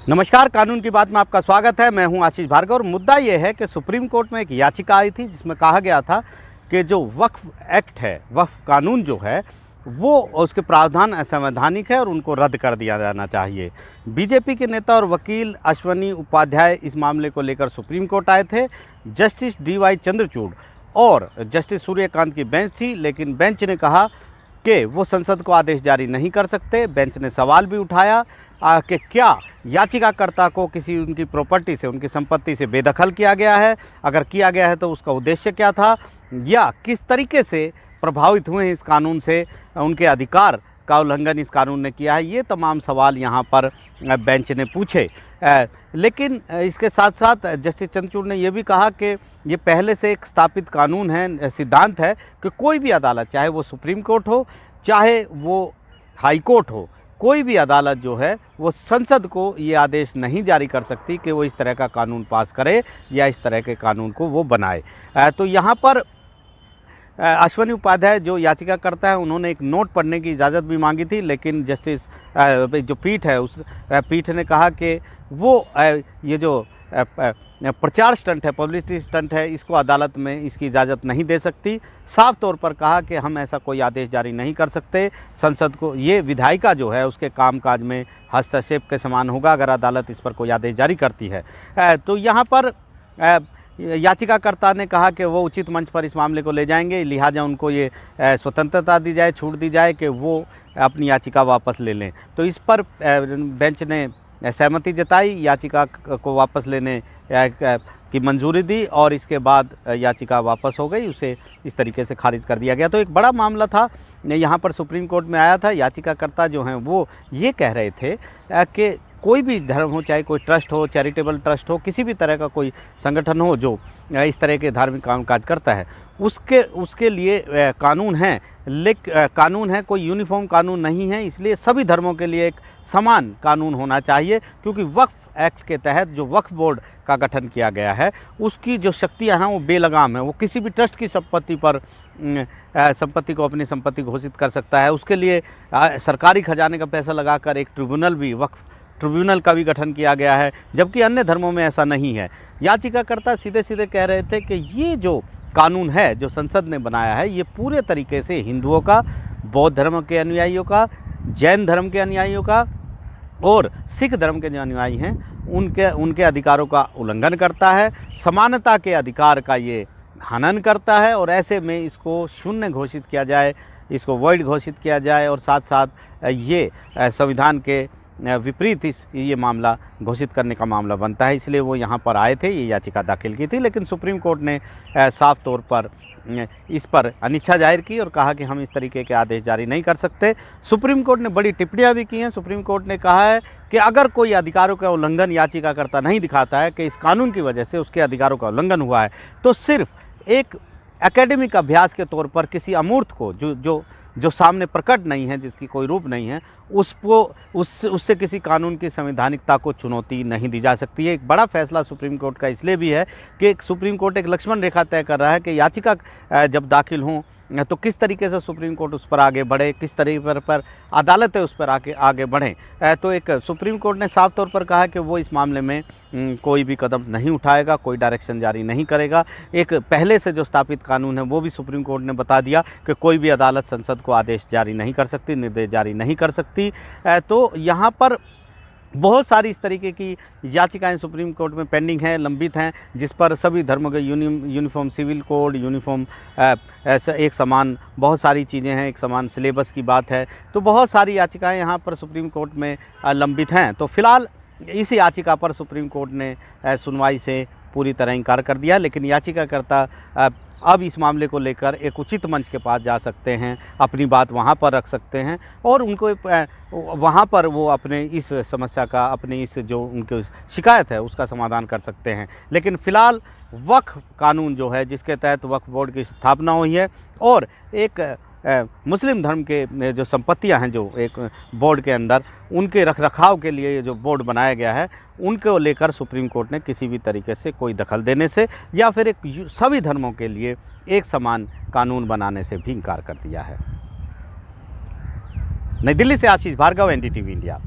नमस्कार, कानून की बात में आपका स्वागत है। मैं हूं आशीष भार्गव और मुद्दा ये है कि सुप्रीम कोर्ट में एक याचिका आई थी जिसमें कहा गया था कि जो वक्फ एक्ट है, वक्फ कानून जो है वो उसके प्रावधान असंवैधानिक है और उनको रद्द कर दिया जाना चाहिए। बीजेपी के नेता और वकील अश्वनी उपाध्याय इस मामले को लेकर सुप्रीम कोर्ट आए थे। जस्टिस DY चंद्रचूड़ और जस्टिस सूर्यकांत की बेंच थी, लेकिन बेंच ने कहा कि वो संसद को आदेश जारी नहीं कर सकते। बेंच ने सवाल भी उठाया कि क्या याचिकाकर्ता को किसी उनकी प्रॉपर्टी से, उनकी संपत्ति से बेदखल किया गया है, अगर किया गया है तो उसका उद्देश्य क्या था, या किस तरीके से प्रभावित हुए हैं इस कानून से, उनके अधिकार का उल्लंघन इस कानून ने किया है। ये तमाम सवाल यहाँ पर बेंच ने पूछे। लेकिन इसके साथ साथ जस्टिस चंद्रचूड़ ने यह भी कहा कि ये पहले से एक स्थापित कानून है, सिद्धांत है कि कोई भी अदालत, चाहे वो सुप्रीम कोर्ट हो चाहे वो हाई कोर्ट हो, कोई भी अदालत जो है वो संसद को ये आदेश नहीं जारी कर सकती कि वो इस तरह का कानून पास करे या इस तरह के कानून को वो बनाए। तो यहाँ पर अश्वनी उपाध्याय जो याचिकाकर्ता है, उन्होंने एक नोट पढ़ने की इजाज़त भी मांगी थी, लेकिन जस्टिस जो पीठ है उस पीठ ने कहा कि वो ये जो प्रचार स्टंट है, पब्लिसिटी स्टंट है, इसको अदालत में इसकी इजाज़त नहीं दे सकती। साफ तौर पर कहा कि हम ऐसा कोई आदेश जारी नहीं कर सकते। संसद को ये विधायिका जो है उसके कामकाज में हस्तक्षेप के समान होगा अगर अदालत इस पर कोई आदेश जारी करती है। तो यहाँ पर याचिकाकर्ता ने कहा कि वो उचित मंच पर इस मामले को ले जाएंगे, लिहाजा उनको ये स्वतंत्रता दी जाए, छूट दी जाए कि वो अपनी याचिका वापस ले लें। तो इस पर बेंच ने सहमति जताई, याचिका को वापस लेने की मंजूरी दी और इसके बाद याचिका वापस हो गई, उसे इस तरीके से खारिज कर दिया गया। तो एक बड़ा मामला था, यहाँ पर सुप्रीम कोर्ट में आया था। याचिकाकर्ता जो हैं वो ये कह रहे थे कि कोई भी धर्म हो, चाहे कोई ट्रस्ट हो, चैरिटेबल ट्रस्ट हो, किसी भी तरह का कोई संगठन हो जो इस तरह के धार्मिक कामकाज करता है, उसके लिए कानून है, लेकिन कानून है, कोई यूनिफॉर्म कानून नहीं है। इसलिए सभी धर्मों के लिए एक समान कानून होना चाहिए, क्योंकि वक्फ एक्ट के तहत जो वक्फ बोर्ड का गठन किया गया है उसकी जो शक्तियां हैं वो बेलगाम है। वो किसी भी ट्रस्ट की संपत्ति पर संपत्ति को अपनी संपत्ति घोषित कर सकता है। उसके लिए सरकारी खजाने का पैसा लगाकर एक ट्रिब्यूनल भी, वक्फ ट्रिब्यूनल का भी गठन किया गया है, जबकि अन्य धर्मों में ऐसा नहीं है। याचिकाकर्ता सीधे सीधे कह रहे थे कि ये जो कानून है जो संसद ने बनाया है, ये पूरे तरीके से हिंदुओं का, बौद्ध धर्म के अनुयायियों का, जैन धर्म के अनुयायियों का और सिख धर्म के जो अनुयायी हैं उनके अधिकारों का उल्लंघन करता है, समानता के अधिकार का ये हनन करता है। और ऐसे में इसको शून्य घोषित किया जाए, इसको वॉइड घोषित किया जाए और साथ साथ ये संविधान के विपरीत ये मामला घोषित करने का मामला बनता है। इसलिए वो यहाँ पर आए थे, ये याचिका दाखिल की थी, लेकिन सुप्रीम कोर्ट ने साफ तौर पर इस पर अनिच्छा जाहिर की और कहा कि हम इस तरीके के आदेश जारी नहीं कर सकते। सुप्रीम कोर्ट ने बड़ी टिप्पणियाँ भी की हैं। सुप्रीम कोर्ट ने कहा है कि अगर कोई अधिकारों का उल्लंघन याचिकाकर्ता नहीं दिखाता है कि इस कानून की वजह से उसके अधिकारों का उल्लंघन हुआ है, तो सिर्फ एक एकेडमिक अभ्यास के तौर पर किसी अमूर्त को जो सामने प्रकट नहीं है, जिसकी कोई रूप नहीं है, उससे किसी कानून की संवैधानिकता को चुनौती नहीं दी जा सकती है। एक बड़ा फैसला सुप्रीम कोर्ट का इसलिए भी है कि सुप्रीम कोर्ट एक लक्ष्मण रेखा तय कर रहा है कि याचिका जब दाखिल हों तो किस तरीके से सुप्रीम कोर्ट उस पर आगे बढ़े, किस तरीके पर अदालतें उस पर आगे बढ़ें। तो एक सुप्रीम कोर्ट ने साफ तौर पर कहा कि वो इस मामले में कोई भी कदम नहीं उठाएगा, कोई डायरेक्शन जारी नहीं करेगा। एक पहले से जो स्थापित कानून है वो भी सुप्रीम कोर्ट ने बता दिया कि कोई भी अदालत संसद को आदेश जारी नहीं कर सकती, निर्देश जारी नहीं कर सकती। तो यहाँ पर बहुत सारी इस तरीके की याचिकाएं सुप्रीम कोर्ट में पेंडिंग हैं, लंबित हैं, जिस पर सभी धर्मों के यूनिफॉर्म सिविल कोड, यूनिफॉर्म एक समान बहुत सारी चीज़ें हैं, एक समान सिलेबस की बात है। तो बहुत सारी याचिकाएं यहाँ पर सुप्रीम कोर्ट में लंबित हैं। तो फिलहाल इस याचिका पर सुप्रीम कोर्ट ने सुनवाई से पूरी तरह इनकार कर दिया, लेकिन याचिकाकर्ता अब इस मामले को लेकर एक उचित मंच के पास जा सकते हैं, अपनी बात वहाँ पर रख सकते हैं और उनको वहाँ पर वो अपने इस समस्या का, अपने इस जो उनकी शिकायत है उसका समाधान कर सकते हैं। लेकिन फ़िलहाल वक्फ कानून जो है, जिसके तहत वक्फ बोर्ड की स्थापना हुई है और एक मुस्लिम धर्म के जो संपत्तियां हैं जो एक बोर्ड के अंदर, उनके रखरखाव के लिए जो बोर्ड बनाया गया है, उनको लेकर सुप्रीम कोर्ट ने किसी भी तरीके से कोई दखल देने से या फिर एक सभी धर्मों के लिए एक समान कानून बनाने से भी इनकार कर दिया है। नई दिल्ली से आशीष भार्गव, NDTV इंडिया।